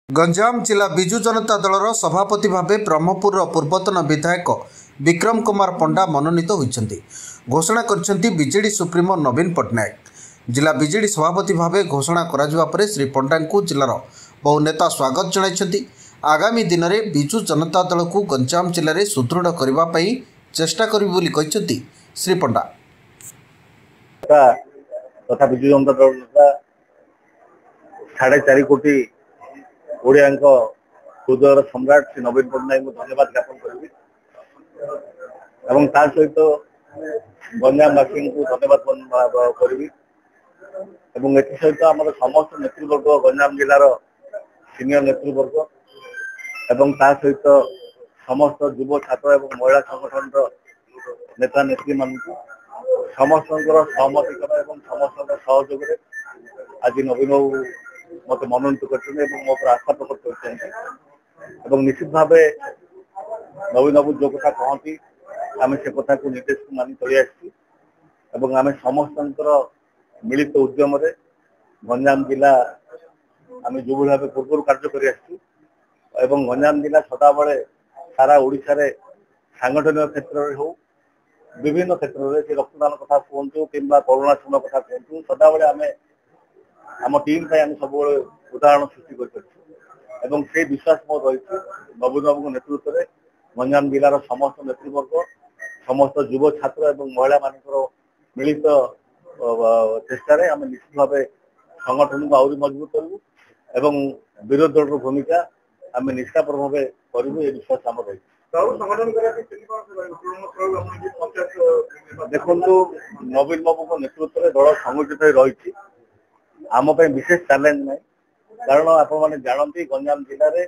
गंजाम जिला विजु जनता दलर सभापति भावे ब्रह्मपुर पूर्वतन विधायक विक्रम कुमार पंडा मनोनीत होती घोषणा करछंती बीजेडी सुप्रीमो नवीन पट्टनायक। जिला बीजेडी सभापति भावे घोषणा करा परे श्री पंडा को जिलार बहु नेता स्वागत जणाइछंती। आगामी दिन में विजु जनता दल को गंजाम जिले में सुदृढ़ करने चेष्टा करिबु बोली कहिसंती श्री पंडा। तथा विजु जनता दल 4.5 कोटी ओडिया हृदय सम्राट श्री नवीन पट्टनायक को धन्यवाद ज्ञापन करी सहित गंजामवासी को धन्यवाद करी सहित आम समस्त नेतृवर्ग गंजाम जिलार सीनियर नेतृवर्ग सहित समस्त युव छात्र और महिला संगठन नेता नेत्री मान समस्त सहमति समस्त सहयोग आज नवीन बाबू मत मनोनीत कर आशा प्रकट कर निश्चित भाव नवीन बाबू जो कथा कहती आम से कथा को निर्देश को मानि चली आम समस्त मिलित उद्यम गंजाम जिला आम जो भाव पूर्व कार्य कर गंजाम जिला सदाबले सारा ओडिशा रे सांगठनिक क्षेत्र हो विभिन्न क्षेत्र में रक्तदान कथा कहतु कि करोना समय कथा कहतु सदाबले आम आम टीम सब उदाहरण सृष्टि कर विश्वास मोर रही नवीन बाबू नेतृत्व में गंजाम जिलार समस्त नेतृवर्ग समस्त युव छात्र और महिला मान मिलित चेष्टा आम निश्चित भाव संगठन को आहरी मजबूत करूँ विरोधी दल भूमिका आम निष्ठापर भाव करूँ ये विश्वास आम रही। देखो नवीन बाबू नेतृत्व में दल संगठित रही आम विशेष चैलेंज ना कारण आपण मैंने जानती गंजाम जिले में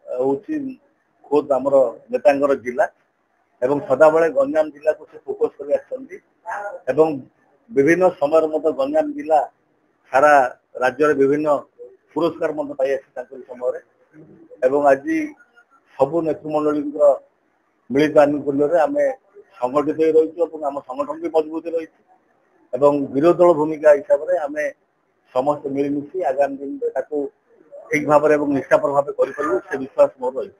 हूँ खुद आम नेता जिला एवं सदाबले गंजाम जिला को से फोकस कर विभिन्न समय गंजाम जिला सारा राज्य विभिन्न पुरस्कार पाई समय आज सबू नेतृमंडली मिलित आनुकूल्य आम संगठित रही आम संगठन भी मजबूत रही विरोधी दल भूमिका हिसाब से आम समस्त मिलमिशी आगामी दिन में ठीक भाव निष्ठापर भाव कर विश्वास मोर रही।